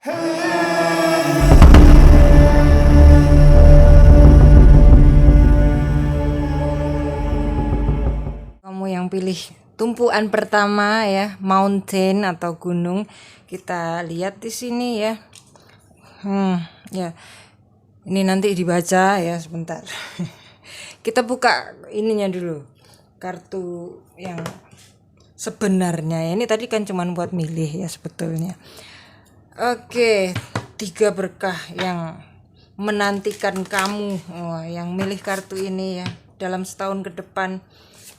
Kamu yang pilih tumpuan pertama ya, mountain atau gunung. Kita lihat di sini ya. Ya. Ini nanti dibaca ya sebentar. Kita buka ininya dulu. Kartu yang sebenarnya ya. Ini tadi kan cuman buat milih ya sebetulnya. Oke, 3 berkah yang menantikan kamu. Yang milih kartu ini ya dalam setahun ke depan.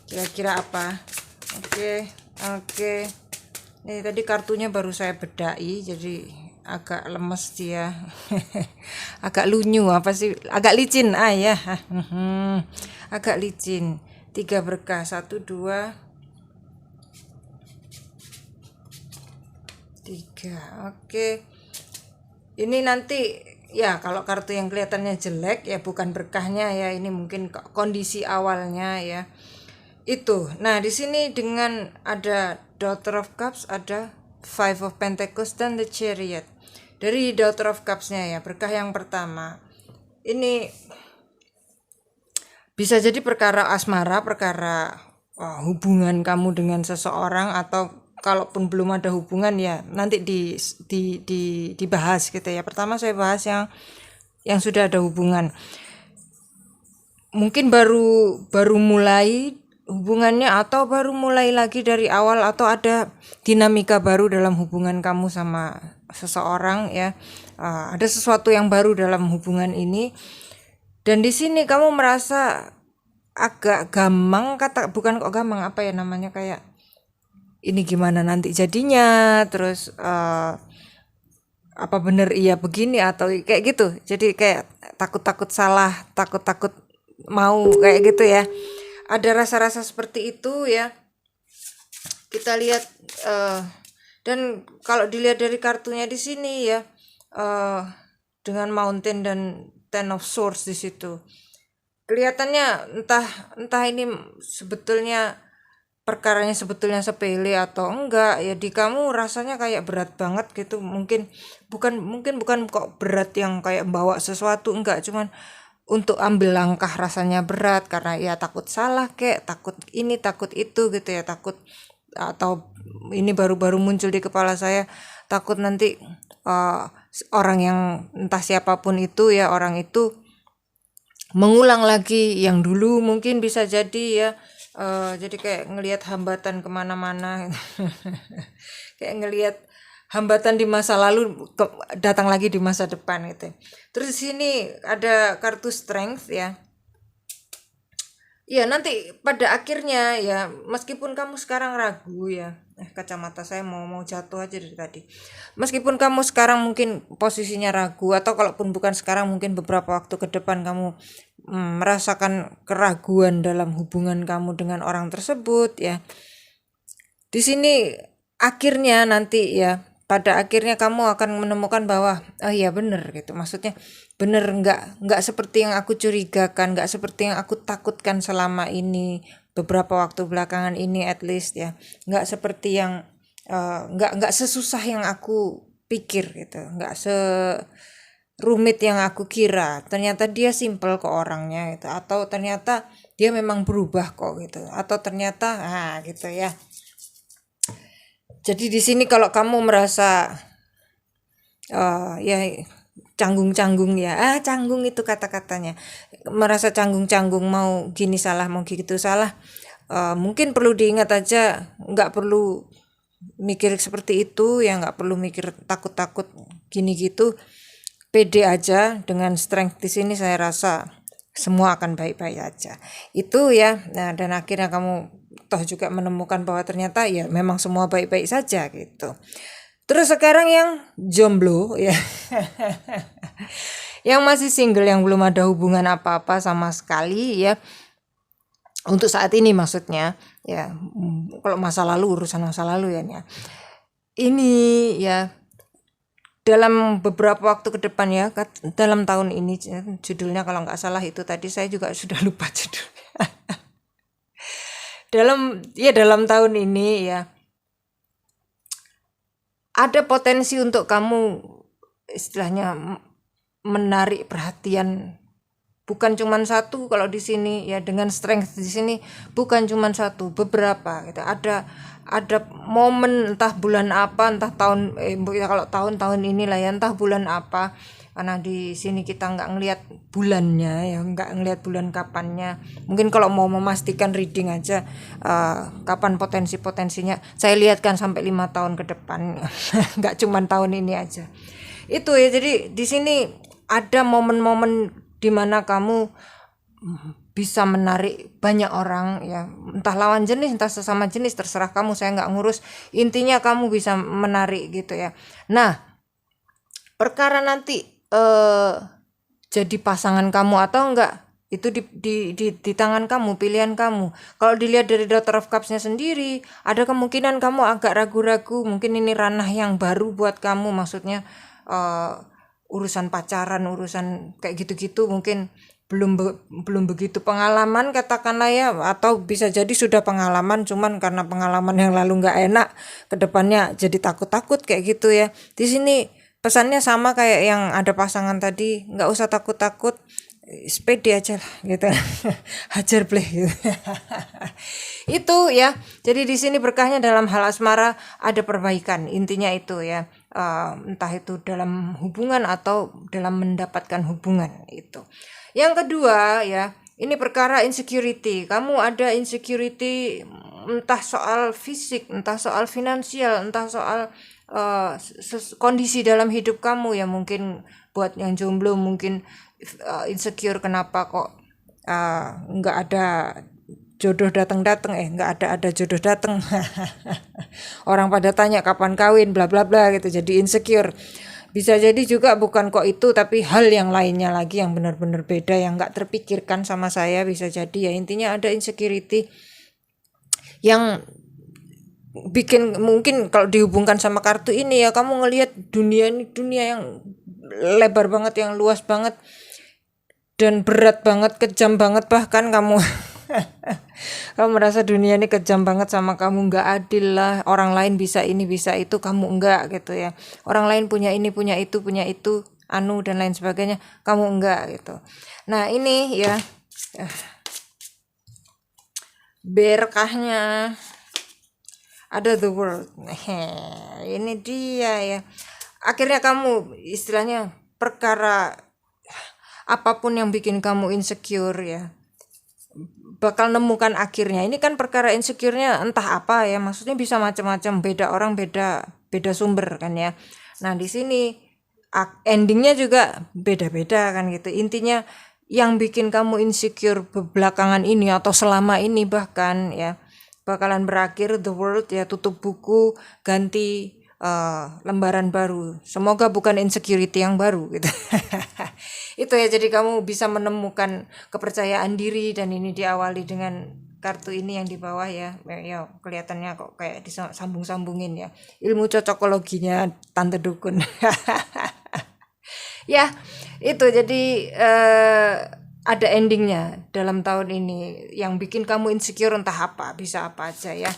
Kira-kira apa? Oke. Ini tadi kartunya baru saya bedai, jadi agak lemes dia. Agak lunyu apa sih? Agak licin ya. Agak licin. 3 berkah. 1, 2, 3. Oke. Ini nanti ya kalau kartu yang kelihatannya jelek ya bukan berkahnya ya, ini mungkin kondisi awalnya ya. Itu. Nah, di sini dengan ada Daughter of Cups, ada Five of Pentacles dan The Chariot. Dari Daughter of Cups-nya ya, berkah yang pertama. Ini bisa jadi perkara asmara, perkara hubungan kamu dengan seseorang, atau kalaupun belum ada hubungan ya nanti dibahas gitu ya. Pertama saya bahas yang sudah ada hubungan. Mungkin baru mulai hubungannya, atau baru mulai lagi dari awal, atau ada dinamika baru dalam hubungan kamu sama seseorang ya. Ada sesuatu yang baru dalam hubungan ini. Dan di sini kamu merasa agak gamang, bukan kok gamang, apa ya namanya, kayak ini gimana nanti jadinya, terus apa bener iya begini atau kayak gitu. Jadi kayak takut-takut salah, takut-takut mau kayak gitu ya. Ada rasa-rasa seperti itu ya. Kita lihat dan kalau dilihat dari kartunya di sini ya, dengan Mountain dan Ten of Swords di situ. Kelihatannya entah ini sebetulnya perkaranya sebetulnya sepele atau enggak ya, di kamu rasanya kayak berat banget gitu. Mungkin bukan kok berat yang kayak bawa sesuatu, enggak, cuman untuk ambil langkah rasanya berat karena ya takut salah, kayak takut ini takut itu gitu ya, takut, atau ini baru-baru muncul di kepala saya, takut nanti orang yang entah siapapun itu ya, orang itu mengulang lagi yang dulu, mungkin bisa jadi ya. Jadi kayak ngelihat hambatan kemana-mana. Kayak ngelihat hambatan di masa lalu datang lagi di masa depan gitu. Terus di sini ada kartu Strength ya. Ya nanti pada akhirnya ya, meskipun kamu sekarang ragu ya, kacamata saya mau jatuh aja dari tadi. Meskipun kamu sekarang mungkin posisinya ragu, atau kalaupun bukan sekarang, mungkin beberapa waktu ke depan kamu merasakan keraguan dalam hubungan kamu dengan orang tersebut ya. Di sini akhirnya nanti ya, pada akhirnya kamu akan menemukan bahwa iya bener gitu, maksudnya bener, nggak seperti yang aku curigakan, nggak seperti yang aku takutkan selama ini, beberapa waktu belakangan ini at least ya, nggak seperti yang nggak sesusah yang aku pikir gitu, nggak serumit yang aku kira. Ternyata dia simple kok orangnya gitu, atau ternyata dia memang berubah kok gitu, atau ternyata gitu ya. Jadi di sini kalau kamu merasa ya canggung-canggung ya, canggung itu kata-katanya, merasa canggung-canggung, mau gini salah, mau gitu salah, mungkin perlu diingat aja, nggak perlu mikir seperti itu ya, nggak perlu mikir takut-takut gini gitu, pede aja dengan Strength di sini. Saya rasa semua akan baik-baik aja itu ya. Nah, dan akhirnya kamu toh juga menemukan bahwa ternyata ya memang semua baik-baik saja gitu. Terus sekarang yang jomblo ya, yang masih single, yang belum ada hubungan apa-apa sama sekali ya, untuk saat ini maksudnya ya. Kalau masa lalu, urusan masa lalu ya, ini ya dalam beberapa waktu ke depan ya, dalam tahun ini, judulnya kalau nggak salah itu tadi, saya juga sudah lupa judulnya. dalam tahun ini ya, ada potensi untuk kamu istilahnya menarik perhatian, bukan cuman satu. Kalau di sini ya dengan strength di sini bukan cuman satu, beberapa gitu. Ada momen, entah bulan apa, entah tahun ya kalau tahun-tahun inilah ya, entah bulan apa, karena di sini kita nggak ngelihat bulannya ya, nggak ngelihat bulan kapannya. Mungkin kalau mau memastikan reading aja kapan potensinya saya lihatkan sampai 5 tahun ke depan. Nggak cuman tahun ini aja itu ya. Jadi di sini ada momen-momen di mana kamu bisa menarik banyak orang ya, entah lawan jenis entah sesama jenis, terserah kamu, saya nggak ngurus, intinya kamu bisa menarik gitu ya. Nah, perkara nanti jadi pasangan kamu atau enggak itu di tangan kamu, pilihan kamu. Kalau dilihat dari Daughter of Cups-nya sendiri, ada kemungkinan kamu agak ragu-ragu, mungkin ini ranah yang baru buat kamu, maksudnya urusan pacaran, urusan kayak gitu-gitu mungkin belum begitu pengalaman katakanlah ya, atau bisa jadi sudah pengalaman cuman karena pengalaman yang lalu nggak enak, kedepannya jadi takut-takut kayak gitu ya. Di sini pesannya sama kayak yang ada pasangan tadi, nggak usah takut-takut, pede aja lah gitu. Hajar bleh gitu. Itu ya. Jadi di sini berkahnya dalam hal asmara ada perbaikan, intinya itu ya. Entah itu dalam hubungan atau dalam mendapatkan hubungan itu. Yang kedua ya, ini perkara insecurity. Kamu ada insecurity, entah soal fisik, entah soal finansial, entah soal kondisi dalam hidup kamu ya. Mungkin buat yang jomblo mungkin insecure, kenapa kok nggak ada jodoh datang-datang, nggak ada jodoh datang. Orang pada tanya kapan kawin, bla bla bla gitu, jadi insecure. Bisa jadi juga bukan kok itu, tapi hal yang lainnya lagi yang benar-benar beda, yang nggak terpikirkan sama saya, bisa jadi ya. Intinya ada insecurity yang bikin, mungkin kalau dihubungkan sama kartu ini ya, kamu ngelihat dunia ini dunia yang lebar banget, yang luas banget, dan berat banget, kejam banget, bahkan kamu kamu merasa dunia ini kejam banget sama kamu, nggak adil lah, orang lain bisa ini bisa itu, kamu enggak gitu ya. Orang lain punya ini punya itu anu dan lain sebagainya, kamu enggak gitu. Nah ini ya berkahnya ada the world. Ini dia ya, akhirnya kamu istilahnya perkara apapun yang bikin kamu insecure ya bakal nemukan akhirnya. Ini kan perkara insecure-nya entah apa ya, maksudnya bisa macam-macam, beda orang beda sumber kan ya. Nah di sini endingnya juga beda-beda kan gitu. Intinya yang bikin kamu insecure belakangan ini atau selama ini bahkan ya bakalan berakhir, the world ya, tutup buku, ganti lembaran baru. Semoga bukan insecurity yang baru gitu. Itu ya, jadi kamu bisa menemukan kepercayaan diri, dan ini diawali dengan kartu ini yang di bawah ya. Ya kelihatannya kok kayak disambung-sambungin ya. Ilmu cocokologinya Tante Dukun. Ya, itu jadi ada endingnya dalam tahun ini yang bikin kamu insecure entah apa, bisa apa aja ya.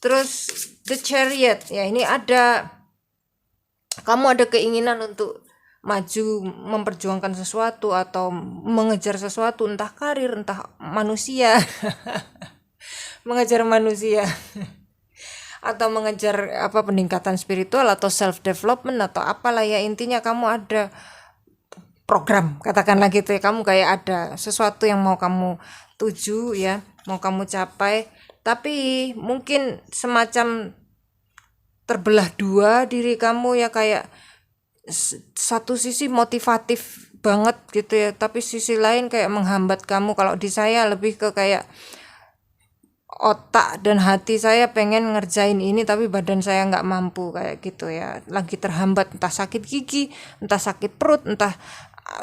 Terus The Chariot ya, ini ada kamu ada keinginan untuk maju, memperjuangkan sesuatu atau mengejar sesuatu, entah karir, entah manusia. Mengejar manusia atau mengejar peningkatan spiritual atau self development atau apalah ya, intinya kamu ada program, katakanlah gitu ya. Kamu kayak ada sesuatu yang mau kamu tuju ya, mau kamu capai, tapi mungkin semacam terbelah dua diri kamu ya, kayak satu sisi motivatif banget gitu ya, tapi sisi lain kayak menghambat kamu. Kalau di saya lebih ke kayak otak dan hati saya pengen ngerjain ini tapi badan saya nggak mampu kayak gitu ya, lagi terhambat, entah sakit gigi, entah sakit perut, entah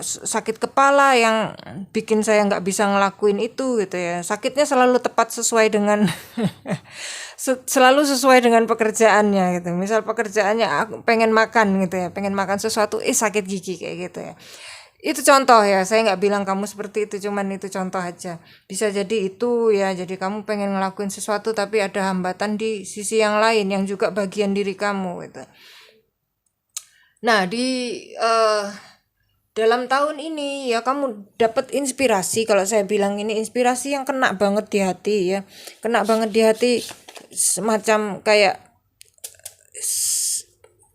sakit kepala yang bikin saya nggak bisa ngelakuin itu gitu ya. Sakitnya selalu tepat sesuai dengan selalu sesuai dengan pekerjaannya gitu. Misal pekerjaannya aku pengen makan gitu ya, pengen makan sesuatu, sakit gigi kayak gitu ya. Itu contoh ya, saya nggak bilang kamu seperti itu, cuman itu contoh aja. Bisa jadi itu ya, jadi kamu pengen ngelakuin sesuatu tapi ada hambatan di sisi yang lain yang juga bagian diri kamu gitu. Nah, di dalam tahun ini ya kamu dapat inspirasi. Kalau saya bilang ini inspirasi yang kena banget di hati ya, kena banget di hati, semacam kayak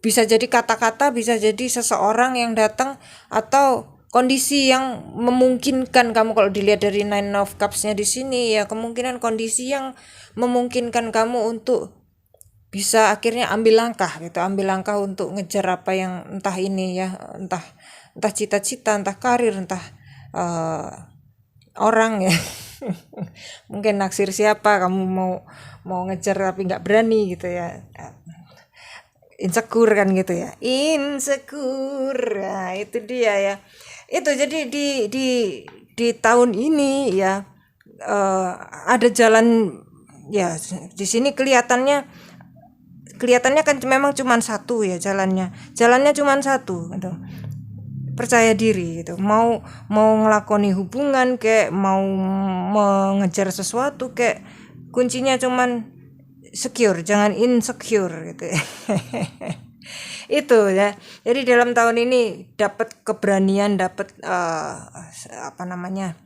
bisa jadi kata-kata, bisa jadi seseorang yang datang, atau kondisi yang memungkinkan kamu. Kalau dilihat dari Nine of Cups-nya di sini ya, kemungkinan kondisi yang memungkinkan kamu untuk bisa akhirnya ambil langkah gitu, ambil langkah untuk ngejar apa yang entah ini ya, entah entah cita-cita, entah karir, entah eh, orang ya. Mungkin naksir siapa kamu mau mau ngejar tapi nggak berani gitu ya, insecure kan gitu ya, insecure. Nah, itu dia ya. Itu jadi di tahun ini ya, eh, ada jalan ya. Di sini kelihatannya kan memang cuma satu ya jalannya cuma satu gitu. Percaya diri gitu, mau mau ngelakoni hubungan kayak mau mengejar sesuatu kayak, kuncinya cuman secure, jangan insecure gitu. Itu ya. Jadi dalam tahun ini dapat keberanian, dapat apa namanya,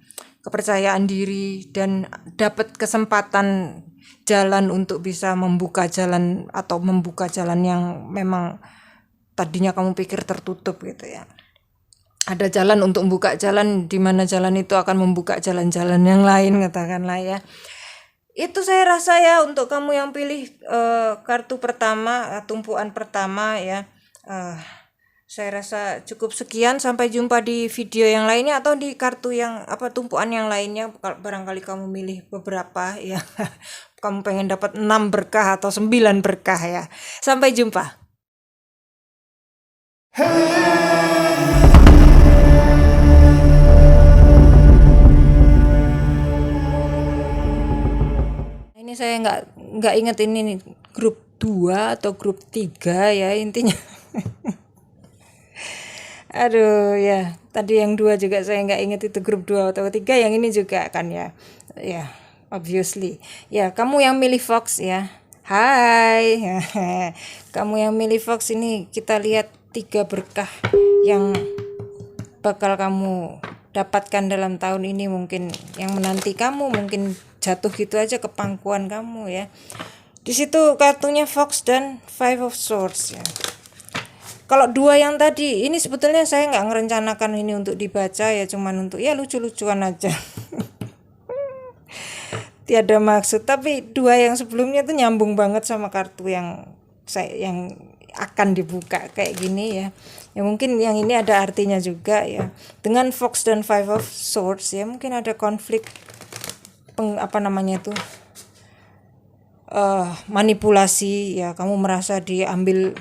kepercayaan diri, dan dapat kesempatan jalan untuk bisa membuka jalan, atau membuka jalan yang memang tadinya kamu pikir tertutup gitu ya. Ada jalan untuk membuka jalan, di mana jalan itu akan membuka jalan-jalan yang lain, katakanlah ya. Itu saya rasa ya, untuk kamu yang pilih kartu pertama, tumpuan pertama ya. Saya rasa cukup sekian, sampai jumpa di video yang lainnya, atau di kartu yang tumpuan yang lainnya. Barangkali kamu milih beberapa ya. Kamu pengen dapat 6 berkah atau 9 berkah ya. Sampai jumpa. Ini saya nggak inget ini nih, grup 2 atau grup 3 ya intinya. Aduh ya, tadi yang 2 juga saya nggak inget itu grup 2 atau 3, yang ini juga kan ya. Ya, obviously. Ya, kamu yang milih Fox ya. Hai. Kamu yang milih Fox ini, kita lihat 3 berkah yang bakal kamu dapatkan dalam tahun ini. Mungkin yang menanti kamu, mungkin jatuh gitu aja ke pangkuan kamu ya. Di situ kartunya Fox dan Five of Swords ya. Kalau 2 yang tadi ini sebetulnya saya nggak merencanakan ini untuk dibaca ya, cuman untuk ya lucu-lucuan aja. Tiada maksud, tapi 2 yang sebelumnya tuh nyambung banget sama kartu yang akan dibuka kayak gini ya. Ya mungkin yang ini ada artinya juga ya. Dengan Fox dan Five of Swords ya, mungkin ada konflik manipulasi ya. Kamu merasa diambil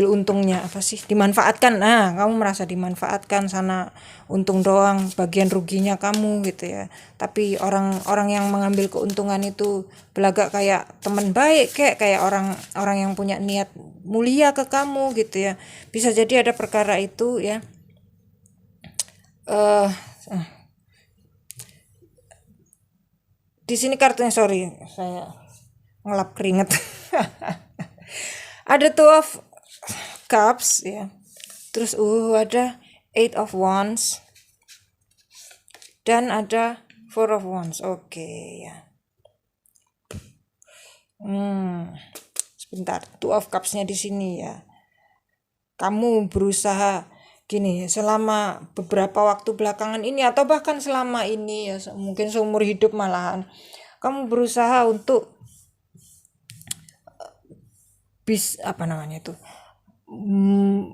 untungnya, dimanfaatkan. Nah, kamu merasa dimanfaatkan, sana untung doang, bagian ruginya kamu gitu ya. Tapi orang yang mengambil keuntungan itu belagak kayak teman baik, kayak orang yang punya niat mulia ke kamu gitu ya. Bisa jadi ada perkara itu ya. Di sini kartunya, sorry saya ngelap keringet. Ada Two of Cups ya. Terus ada Eight of Wands dan ada Four of Wands. Oke ya. Sebentar, Two of Cups-nya di sini ya. Kamu berusaha gini selama beberapa waktu belakangan ini, atau bahkan selama ini ya, mungkin seumur hidup malahan, kamu berusaha untuk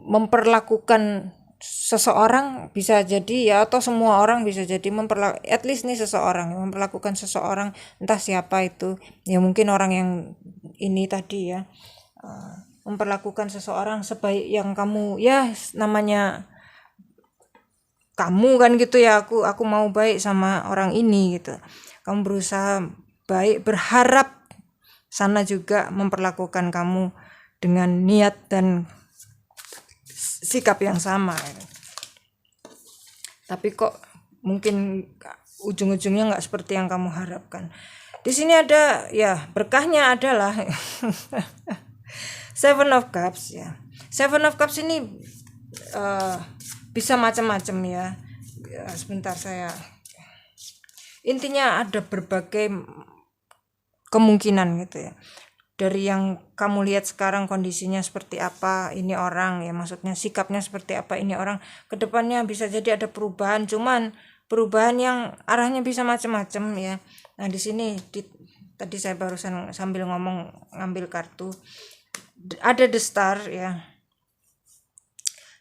memperlakukan seseorang, bisa jadi ya, atau semua orang bisa jadi, at least nih seseorang memperlakukan seseorang, entah siapa itu ya, mungkin orang yang ini tadi ya, memperlakukan seseorang sebaik yang kamu ya, namanya kamu kan gitu ya, aku mau baik sama orang ini gitu. Kamu berusaha baik, berharap sana juga memperlakukan kamu dengan niat dan sikap yang sama. Tapi kok mungkin ujung-ujungnya nggak seperti yang kamu harapkan. Di sini ada ya, berkahnya adalah Seven of Cups ya. Seven of Cups ini bisa macam-macam ya. Sebentar saya. Intinya ada berbagai kemungkinan gitu ya. Dari yang kamu lihat sekarang kondisinya seperti apa ini orang ya, maksudnya sikapnya seperti apa ini orang, kedepannya bisa jadi ada perubahan, cuman perubahan yang arahnya bisa macam-macam ya. Nah di sini tadi saya barusan sambil ngomong ngambil kartu, ada the star ya.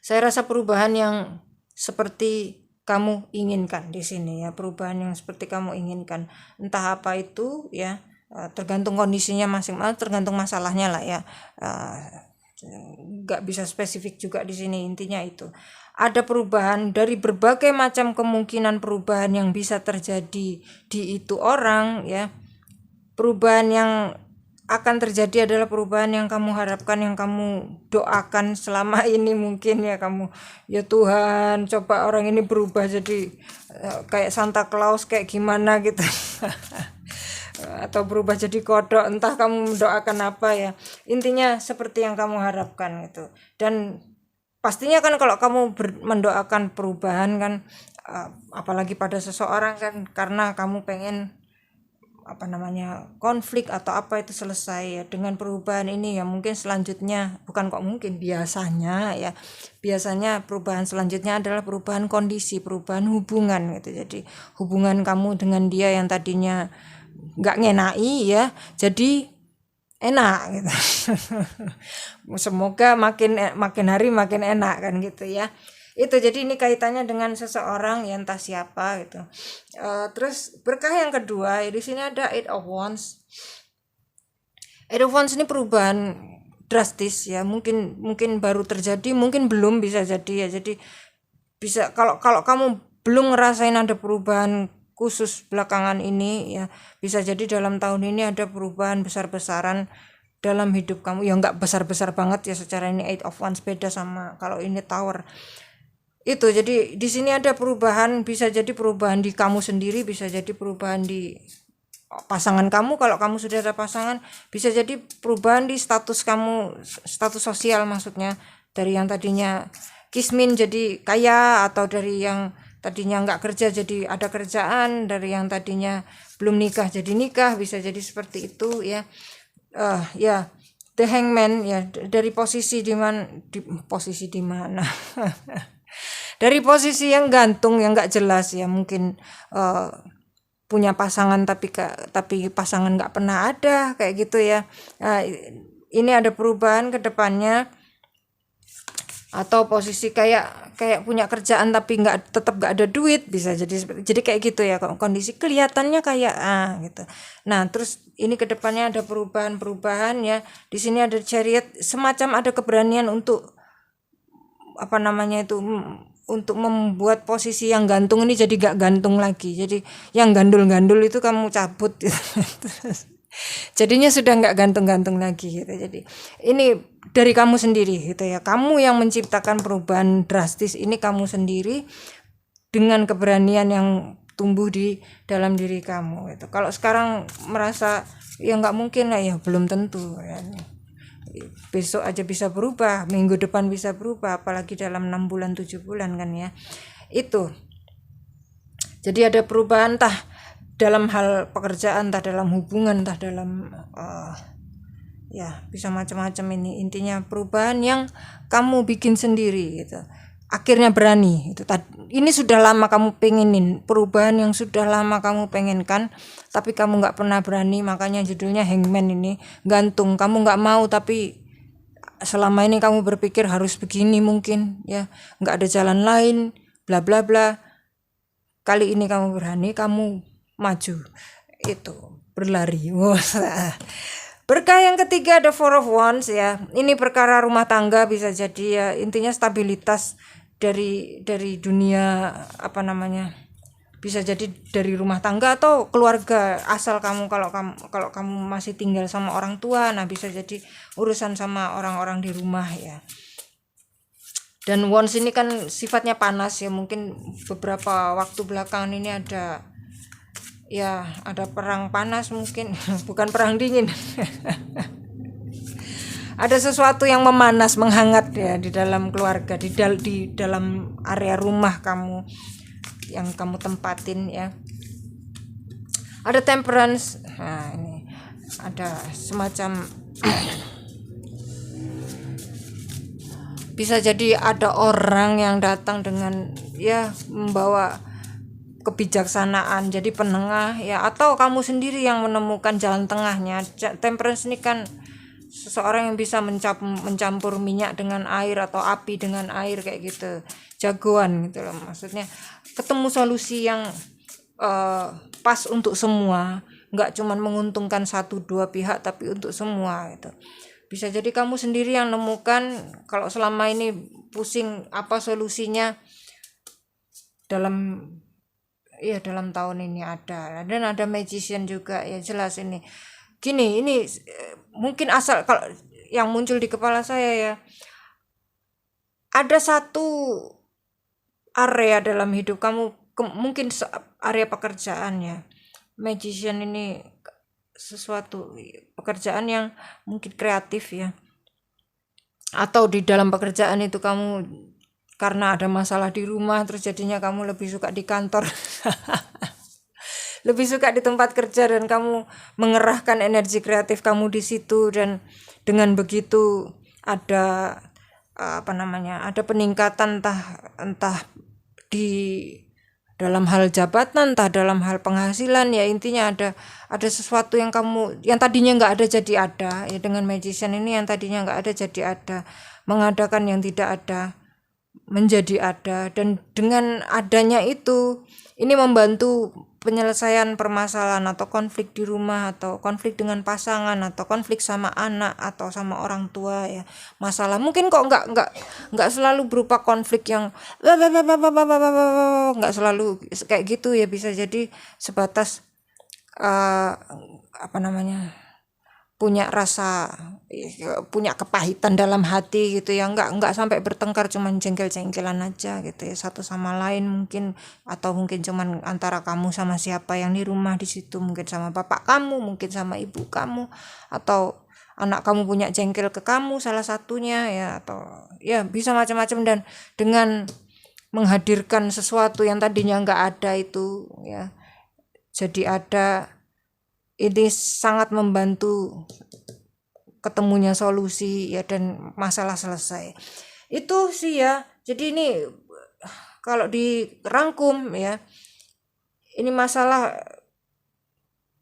Saya rasa perubahan yang seperti kamu inginkan di sini ya, perubahan yang seperti kamu inginkan, entah apa itu ya. Tergantung kondisinya masing-masing, tergantung masalahnya lah ya. Nggak bisa spesifik juga di sini, intinya itu ada perubahan dari berbagai macam kemungkinan perubahan yang bisa terjadi di itu orang ya. Perubahan yang akan terjadi adalah perubahan yang kamu harapkan, yang kamu doakan selama ini mungkin ya. Kamu ya Tuhan, coba orang ini berubah jadi kayak Santa Claus kayak gimana gitu. Atau berubah jadi kodok, entah kamu mendoakan apa ya, intinya seperti yang kamu harapkan gitu. Dan pastinya kan kalau kamu mendoakan perubahan kan, apalagi pada seseorang kan, karena kamu pengen konflik atau apa itu selesai ya dengan perubahan ini ya. Mungkin selanjutnya, bukan kok mungkin, biasanya perubahan selanjutnya adalah perubahan kondisi, perubahan hubungan gitu. Jadi hubungan kamu dengan dia yang tadinya nggak ngenai ya jadi enak gitu. Semoga makin hari makin enak kan gitu ya. Itu jadi ini kaitannya dengan seseorang ya, entah siapa gitu. Terus berkah yang kedua di sini ada Eight of Wands. Eight of Wands ini perubahan drastis ya, mungkin baru terjadi, mungkin belum, bisa jadi ya. Jadi bisa kalau kamu belum ngerasain ada perubahan khusus belakangan ini ya, bisa jadi dalam tahun ini ada perubahan besar-besaran dalam hidup kamu ya, nggak besar-besar banget ya secara ini. Eight of Wands beda sama kalau ini Tower itu. Jadi di sini ada perubahan, bisa jadi perubahan di kamu sendiri, bisa jadi perubahan di pasangan kamu kalau kamu sudah ada pasangan, bisa jadi perubahan di status kamu, status sosial maksudnya, dari yang tadinya kismin jadi kaya, atau dari yang tadinya nggak kerja jadi ada kerjaan, dari yang tadinya belum nikah jadi nikah, bisa jadi seperti itu ya. Ya The Hangman ya, dari posisi di mana dari posisi yang gantung, yang nggak jelas ya, mungkin punya pasangan tapi pasangan nggak pernah ada kayak gitu ya. Ini ada perubahan ke depannya, atau posisi kayak punya kerjaan tapi tetap nggak ada duit, bisa jadi kayak gitu ya, kondisi kelihatannya kayak gitu. Nah terus ini kedepannya ada perubahan ya. Di sini ada Chariot, semacam ada keberanian untuk untuk membuat posisi yang gantung ini jadi gak gantung lagi. Jadi yang gandul-gandul itu kamu cabut gitu. Jadinya sudah nggak gantung-gantung lagi gitu. Jadi ini dari kamu sendiri gitu ya, kamu yang menciptakan perubahan drastis ini, kamu sendiri dengan keberanian yang tumbuh di dalam diri kamu gitu. Kalau sekarang merasa ya nggak mungkin lah ya, belum tentu ya. Besok aja bisa berubah, minggu depan bisa berubah, apalagi dalam 6 bulan 7 bulan kan ya. Itu jadi ada perubahan, entah dalam hal pekerjaan, entah dalam hubungan, entah dalam ya bisa macam-macam ini. Intinya perubahan yang kamu bikin sendiri gitu, akhirnya berani itu. Ini sudah lama kamu pengenin, perubahan yang sudah lama kamu pengenkan tapi kamu nggak pernah berani, makanya judulnya Hangman ini, gantung. Kamu nggak mau, tapi selama ini kamu berpikir harus begini mungkin ya, nggak ada jalan lain, bla bla bla. Kali ini kamu berani, kamu maju, itu berlari. Berkah yang ketiga ada Four of Wands ya. Ini perkara rumah tangga bisa jadi ya, intinya stabilitas dari dunia bisa jadi dari rumah tangga atau keluarga asal kamu. Kalau kamu masih tinggal sama orang tua, nah bisa jadi urusan sama orang-orang di rumah ya. Dan Wands ini kan sifatnya panas ya, mungkin beberapa waktu belakangan ini ada perang panas mungkin. Bukan perang dingin. ada sesuatu yang memanas, menghangat ya di dalam keluarga, di dalam area rumah kamu yang kamu tempatin ya. Ada temperance. Nah, ini ada semacam bisa jadi ada orang yang datang dengan ya membawa kebijaksanaan, jadi penengah ya, atau kamu sendiri yang menemukan jalan tengahnya. Temperance ini kan seseorang yang bisa mencampur minyak dengan air atau api dengan air kayak gitu, jagoan gitu loh, maksudnya ketemu solusi yang pas untuk semua, nggak cuman menguntungkan satu dua pihak tapi untuk semua gitu. Bisa jadi kamu sendiri yang nemukan kalau selama ini pusing apa solusinya dalam tahun ini ada. Dan ada magician juga ya, jelas ini. Gini, ini mungkin asal kalau yang muncul di kepala saya ya, ada satu area dalam hidup kamu, mungkin area pekerjaan ya. Magician ini sesuatu pekerjaan yang mungkin kreatif ya, atau di dalam pekerjaan itu kamu karena ada masalah di rumah terus jadinya kamu lebih suka di kantor lebih suka di tempat kerja, dan kamu mengerahkan energi kreatif kamu di situ, dan dengan begitu ada ada peningkatan entah di dalam hal jabatan, entah dalam hal penghasilan ya, intinya ada sesuatu yang kamu yang tadinya nggak ada jadi ada ya. Dengan magician ini yang tadinya nggak ada jadi ada, mengadakan yang tidak ada menjadi ada, dan dengan adanya itu ini membantu penyelesaian permasalahan atau konflik di rumah, atau konflik dengan pasangan, atau konflik sama anak atau sama orang tua ya. Masalah mungkin kok nggak selalu berupa konflik yang nggak selalu kayak gitu ya, bisa jadi sebatas punya kepahitan dalam hati gitu ya, nggak sampai bertengkar, cuman jengkel-jengkelan aja gitu ya satu sama lain mungkin, atau mungkin cuman antara kamu sama siapa yang di rumah di situ, mungkin sama bapak kamu, mungkin sama ibu kamu, atau anak kamu punya jengkel ke kamu salah satunya ya, atau ya bisa macam-macam. Dan dengan menghadirkan sesuatu yang tadinya nggak ada itu ya jadi ada, ini sangat membantu ketemunya solusi ya, dan masalah selesai. Itu sih ya. Jadi ini kalau dirangkum ya, ini masalah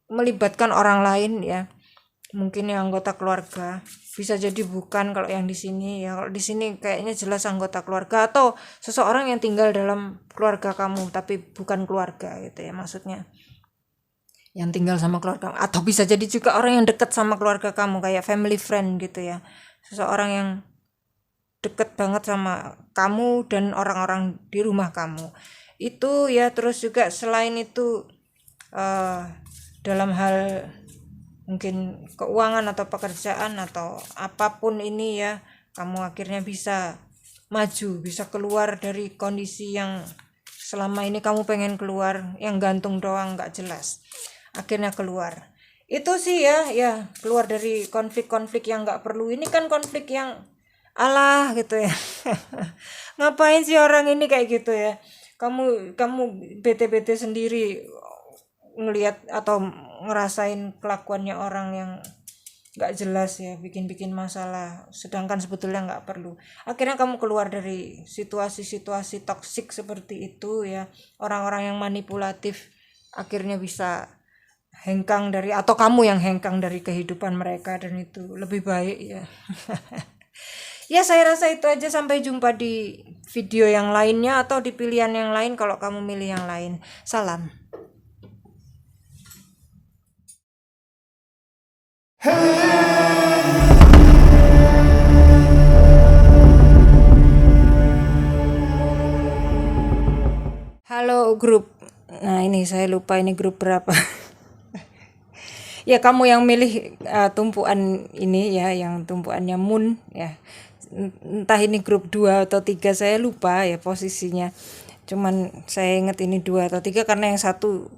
melibatkan orang lain ya. Mungkin yang anggota keluarga, bisa jadi bukan kalau yang di sini ya. Kalau di sini kayaknya jelas anggota keluarga, atau seseorang yang tinggal dalam keluarga kamu tapi bukan keluarga gitu ya, maksudnya yang tinggal sama keluarga, atau bisa jadi juga orang yang dekat sama keluarga kamu, kayak family friend gitu ya, seseorang yang dekat banget sama kamu dan orang-orang di rumah kamu itu ya. Terus juga selain itu dalam hal mungkin keuangan atau pekerjaan atau apapun ini ya, kamu akhirnya bisa maju, bisa keluar dari kondisi yang selama ini kamu pengen keluar, yang gantung doang nggak jelas, akhirnya keluar. Itu sih ya keluar dari konflik-konflik yang nggak perlu. Ini kan konflik yang alah gitu ya ngapain sih orang ini kayak gitu ya, kamu bete-bete sendiri ngelihat atau ngerasain kelakuannya orang yang nggak jelas ya, bikin masalah sedangkan sebetulnya nggak perlu. Akhirnya kamu keluar dari situasi-situasi toksik seperti itu ya, orang-orang yang manipulatif akhirnya bisa hengkang dari, atau kamu yang hengkang dari kehidupan mereka, dan itu lebih baik ya ya saya rasa itu aja. Sampai jumpa di video yang lainnya atau di pilihan yang lain kalau kamu milih yang lain. Salam. Halo grup. Nah ini saya lupa ini grup berapa ya, kamu yang milih tumpuan ini ya, yang tumpuannya moon ya, entah ini grup 2 atau 3 saya lupa ya posisinya. Cuman saya ingat ini 2 atau 3 karena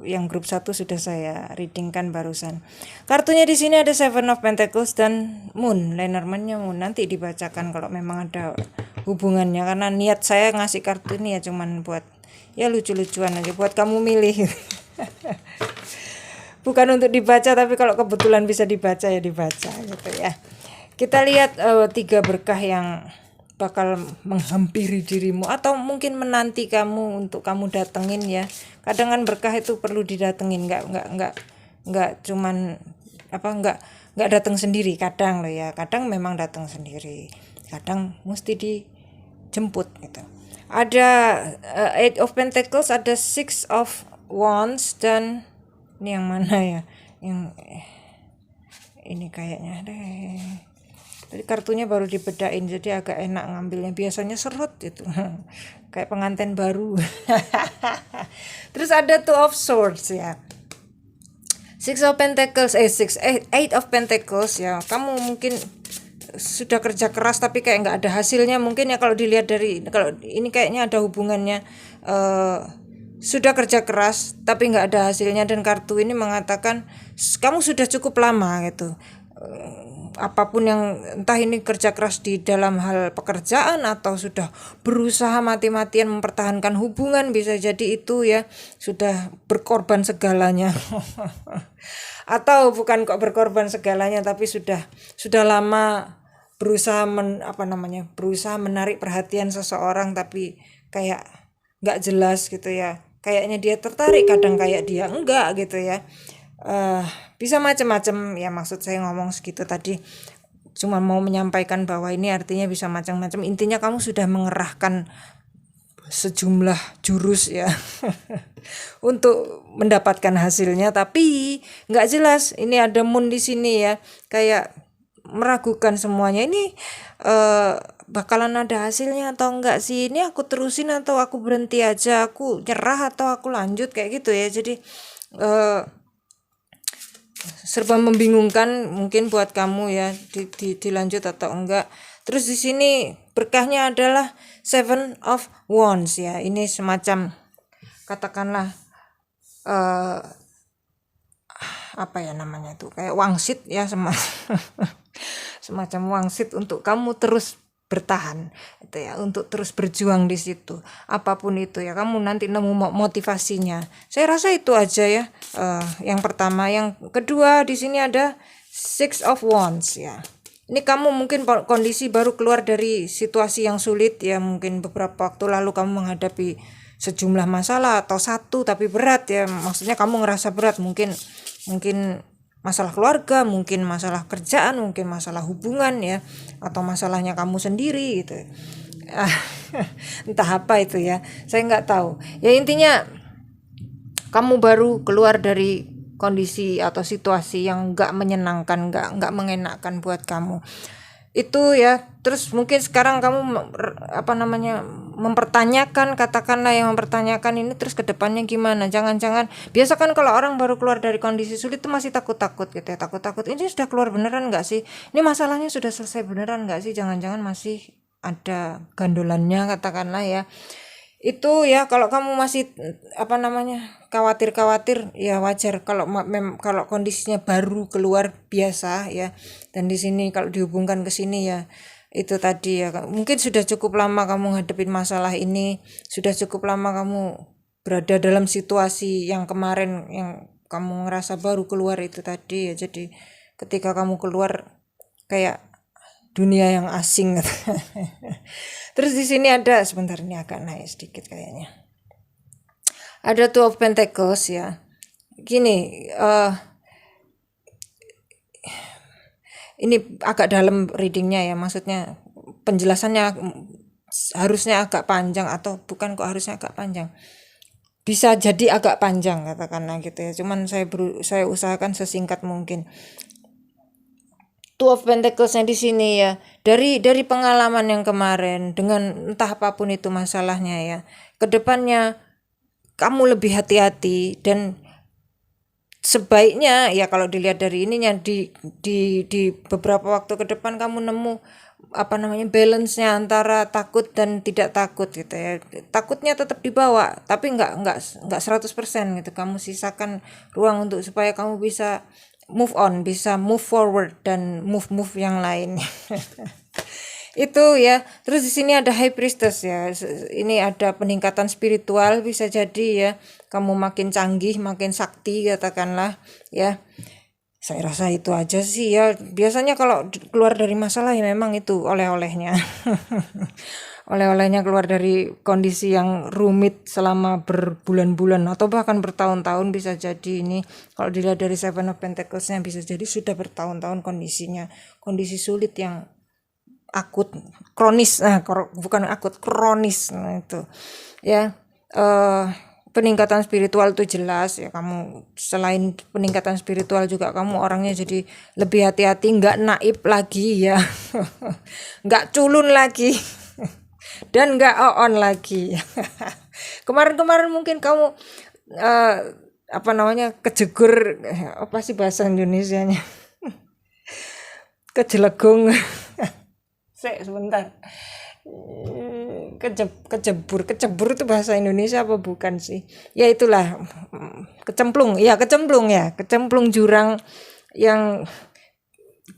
yang grup 1 sudah saya readingkan barusan. Kartunya di sini ada Seven of Pentacles dan Moon. Lenormand-nya Moon. Nanti dibacakan kalau memang ada hubungannya, karena niat saya ngasih kartu ini ya cuman buat ya lucu-lucuan aja, buat kamu milih. Bukan untuk dibaca, tapi kalau kebetulan bisa dibaca ya dibaca gitu ya. Kita lihat 3 berkah yang bakal menghampiri dirimu atau mungkin menanti kamu untuk kamu datengin ya. Kadang kan berkah itu perlu didatengin, nggak cuman nggak datang sendiri kadang loh ya. Kadang memang datang sendiri, kadang mesti dijemput gitu. Ada Eight of Pentacles, ada Six of Wands, dan ini yang mana ya? Yang ini kayaknya deh. Tadi kartunya baru dibedain jadi agak enak ngambilnya. Biasanya serut itu. Kayak pengantin baru. Terus ada Two of Swords ya. Eight of Pentacles ya. Kamu mungkin sudah kerja keras tapi kayak nggak ada hasilnya mungkin ya, kalau dilihat dari, kalau ini kayaknya ada hubungannya. Sudah kerja keras tapi nggak ada hasilnya, dan kartu ini mengatakan kamu sudah cukup lama gitu. Apapun yang, entah ini kerja keras di dalam hal pekerjaan atau sudah berusaha mati-matian mempertahankan hubungan, bisa jadi itu ya, sudah berkorban segalanya. Atau bukan kok berkorban segalanya, tapi sudah lama berusaha berusaha menarik perhatian seseorang tapi kayak nggak jelas gitu ya. Kayaknya dia tertarik, kadang kayak dia enggak gitu ya. Bisa macam-macam ya, maksud saya ngomong segitu tadi cuma mau menyampaikan bahwa ini artinya bisa macam-macam. Intinya kamu sudah mengerahkan sejumlah jurus ya untuk mendapatkan hasilnya, tapi nggak jelas. Ini ada Moon di sini ya, kayak meragukan semuanya. Ini bakalan ada hasilnya atau enggak sih, ini aku terusin atau aku berhenti aja, aku nyerah atau aku lanjut, kayak gitu ya. Jadi serba membingungkan mungkin buat kamu ya, dilanjut atau enggak. Terus di sini berkahnya adalah Seven of Wands ya. Ini semacam katakanlah apa ya namanya tuh, kayak wangsit ya, semacam wangsit untuk kamu terus bertahan itu ya, untuk terus berjuang di situ apapun itu ya. Kamu nanti nemu motivasinya. Saya rasa itu aja ya. Yang pertama. Yang kedua, di sini ada Six of Wands ya. Ini kamu mungkin kondisi baru keluar dari situasi yang sulit ya, mungkin beberapa waktu lalu kamu menghadapi sejumlah masalah atau satu tapi berat ya, maksudnya kamu ngerasa berat, mungkin masalah keluarga, mungkin masalah kerjaan, mungkin masalah hubungan ya, atau masalahnya kamu sendiri gitu. Entah apa itu ya, saya nggak tahu ya. Intinya kamu baru keluar dari kondisi atau situasi yang nggak menyenangkan, nggak mengenakan buat kamu itu ya. Terus mungkin sekarang kamu mempertanyakan, katakanlah yang mempertanyakan ini terus ke depannya gimana. Jangan-jangan, biasa kan kalau orang baru keluar dari kondisi sulit itu masih takut-takut gitu ya, takut-takut ini sudah keluar beneran nggak sih, ini masalahnya sudah selesai beneran nggak sih, jangan-jangan masih ada gandolannya katakanlah ya. Itu ya, kalau kamu masih khawatir ya wajar kalau kondisinya baru keluar biasa ya. Dan di sini kalau dihubungkan ke sini ya, itu tadi ya, mungkin sudah cukup lama kamu ngadepin masalah ini, sudah cukup lama kamu berada dalam situasi yang kemarin yang kamu ngerasa baru keluar itu tadi ya. Jadi ketika kamu keluar kayak dunia yang asing. Terus di sini ada, sebentar ini agak naik sedikit kayaknya. Ada Two of Pentacles ya. Gini, ini agak dalam readingnya ya, maksudnya penjelasannya harusnya agak panjang, atau bukan kok harusnya agak panjang, bisa jadi agak panjang katakanlah gitu ya. Cuman saya usahakan sesingkat mungkin. Two of Pentacles-nya di sini ya, dari pengalaman yang kemarin dengan entah apapun itu masalahnya ya, kedepannya kamu lebih hati-hati dan sebaiknya ya kalau dilihat dari ininya di beberapa waktu ke depan kamu nemu balance-nya antara takut dan tidak takut gitu ya. Takutnya tetap dibawa tapi enggak 100% gitu. Kamu sisakan ruang untuk supaya kamu bisa move on, bisa move forward dan move yang lain. Itu ya. Terus di sini ada High Priestess ya. Ini ada peningkatan spiritual, bisa jadi ya. Kamu makin canggih, makin sakti katakanlah ya. Saya rasa itu aja sih ya. Biasanya kalau keluar dari masalah ya memang itu oleh-olehnya. Oleh-olehnya keluar dari kondisi yang rumit selama berbulan-bulan atau bahkan bertahun-tahun, bisa jadi ini. Kalau dilihat dari Seven of Pentacles-nya bisa jadi sudah bertahun-tahun kondisinya. Kondisi sulit yang akut, kronis, bukan akut, kronis, itu ya. Peningkatan spiritual itu jelas ya. Kamu selain peningkatan spiritual juga kamu orangnya jadi lebih hati-hati, nggak naib lagi ya. Nggak culun lagi dan nggak on lagi. Kemarin-kemarin mungkin kamu kejegur, apa sih bahasa Indonesianya, kejelegung. Sebentar, kecebur itu bahasa Indonesia apa bukan sih? Ya itulah, kecemplung jurang yang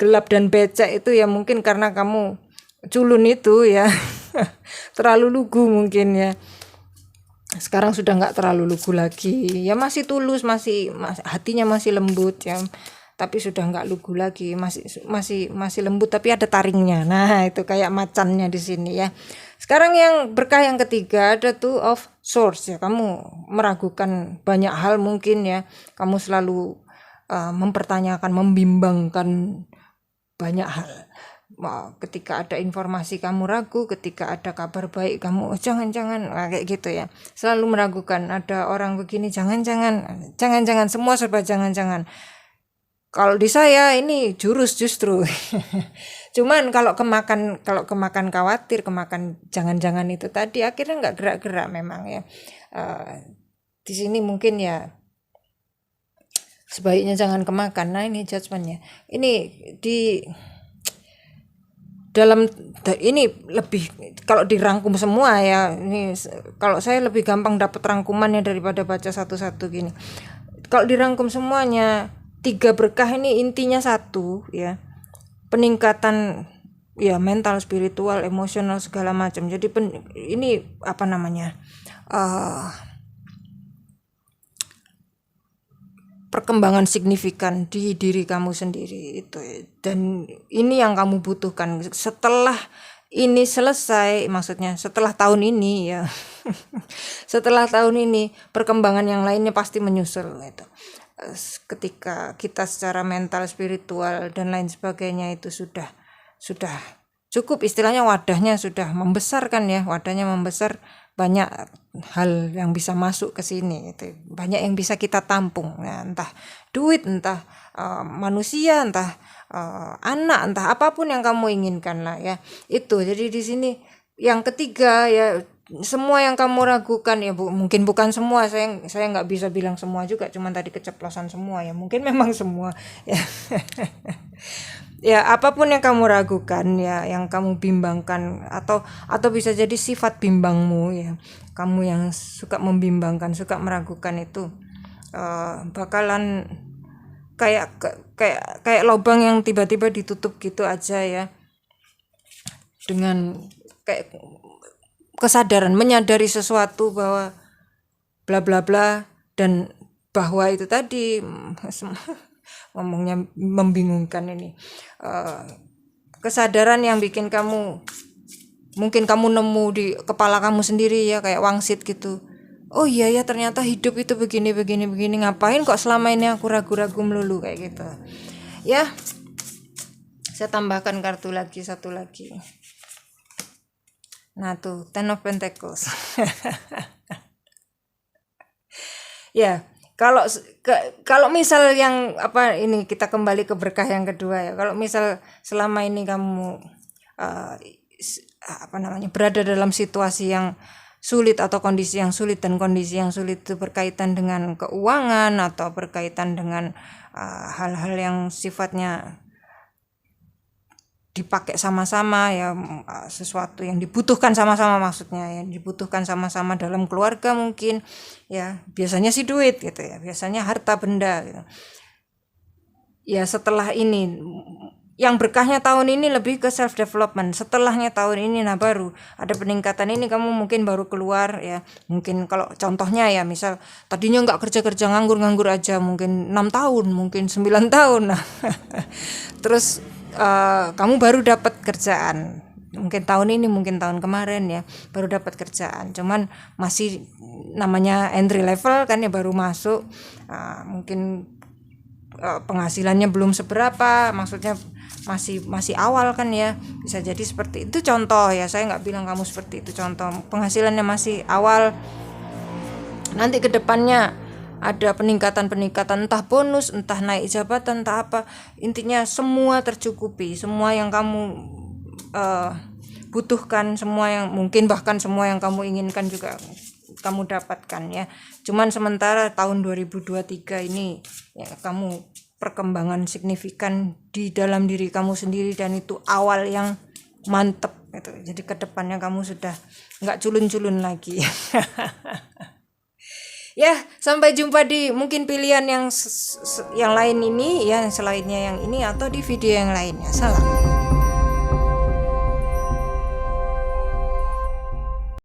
gelap dan becek itu ya, mungkin karena kamu culun itu ya. Terlalu lugu mungkin ya. Sekarang sudah nggak terlalu lugu lagi ya, masih tulus, masih hatinya masih lembut ya, tapi sudah nggak lugu lagi, masih lembut tapi ada taringnya. Nah itu kayak macannya di sini ya. Sekarang yang berkah yang ketiga ada Two of Swords ya. Kamu meragukan banyak hal mungkin ya. Kamu selalu mempertanyakan, membimbangkan banyak hal. Ketika ada informasi kamu ragu, ketika ada kabar baik kamu jangan-jangan, kayak gitu ya. Selalu meragukan, ada orang begini jangan-jangan, semua serba jangan-jangan. Kalau di saya ini jurus justru. Cuman kalau kemakan khawatir, kemakan jangan-jangan itu tadi, akhirnya nggak gerak-gerak memang ya. Di sini mungkin ya sebaiknya jangan kemakan. Nah ini judgment-nya. Ini di dalam ini lebih, kalau dirangkum semua ya, ini kalau saya lebih gampang dapat rangkumannya daripada baca satu-satu gini. Kalau dirangkum semuanya, 3 berkah ini intinya satu ya, peningkatan ya mental, spiritual, emosional segala macam. Jadi ini perkembangan signifikan di diri kamu sendiri itu ya. Dan ini yang kamu butuhkan setelah ini selesai, maksudnya setelah tahun ini ya. Setelah tahun ini perkembangan yang lainnya pasti menyusul gitu. Ketika kita secara mental, spiritual dan lain sebagainya itu sudah cukup, istilahnya wadahnya sudah membesar kan ya, wadahnya membesar, banyak hal yang bisa masuk ke sini itu, banyak yang bisa kita tampung ya, entah duit, entah manusia, entah anak, entah apapun yang kamu inginkan lah ya. Itu jadi di sini yang ketiga ya, semua yang kamu ragukan ya mungkin bukan semua, saya nggak bisa bilang semua juga, cuman tadi keceplosan semua ya, mungkin memang semua ya. Ya apapun yang kamu ragukan ya, yang kamu bimbangkan, atau bisa jadi sifat bimbangmu ya, kamu yang suka membimbangkan, suka meragukan itu bakalan kayak lubang yang tiba-tiba ditutup gitu aja ya, dengan kayak kesadaran, menyadari sesuatu bahwa bla bla bla, dan bahwa itu tadi ngomongnya membingungkan ini, kesadaran yang bikin kamu, mungkin kamu nemu di kepala kamu sendiri ya, kayak wangsit gitu. Oh iya ya, ternyata hidup itu begini, ngapain kok selama ini aku ragu-ragu melulu kayak gitu ya. Saya tambahkan kartu lagi, satu lagi. Nah tuh, Ten of Pentacles. Ya, kalau misal yang ini kita kembali ke berkah yang kedua ya. Kalau misal selama ini kamu berada dalam situasi yang sulit atau kondisi yang sulit, dan kondisi yang sulit itu berkaitan dengan keuangan atau berkaitan dengan hal-hal yang sifatnya dipakai sama-sama ya, sesuatu yang dibutuhkan sama-sama, maksudnya yang dibutuhkan sama-sama dalam keluarga mungkin ya, biasanya sih duit gitu ya, biasanya harta benda gitu. Ya setelah ini yang berkahnya tahun ini lebih ke self development. Setelahnya tahun ini nah baru ada peningkatan ini, kamu mungkin baru keluar ya. Mungkin kalau contohnya ya, misal tadinya nggak kerja-kerja, nganggur-nganggur aja mungkin 6 tahun, mungkin 9 tahun. Nah, terus kamu baru dapat kerjaan. Mungkin tahun ini, mungkin tahun kemarin ya, baru dapat kerjaan. Cuman masih namanya entry level kan ya, baru masuk. Mungkin penghasilannya belum seberapa, maksudnya masih awal kan ya, bisa jadi seperti itu contoh ya. Saya nggak bilang kamu seperti itu, contoh penghasilannya masih awal. Nanti kedepannya ada peningkatan, entah bonus, entah naik jabatan, entah apa, intinya semua tercukupi, semua yang kamu butuhkan, semua yang mungkin bahkan semua yang kamu inginkan juga kamu dapatkan ya. Cuman sementara tahun 2023 ini ya, kamu perkembangan signifikan di dalam diri kamu sendiri, dan itu awal yang mantep gitu. Jadi kedepannya kamu sudah nggak culun-culun lagi. Ya, sampai jumpa di mungkin pilihan yang lain ini ya, selainnya yang ini, atau di video yang lainnya. Salam.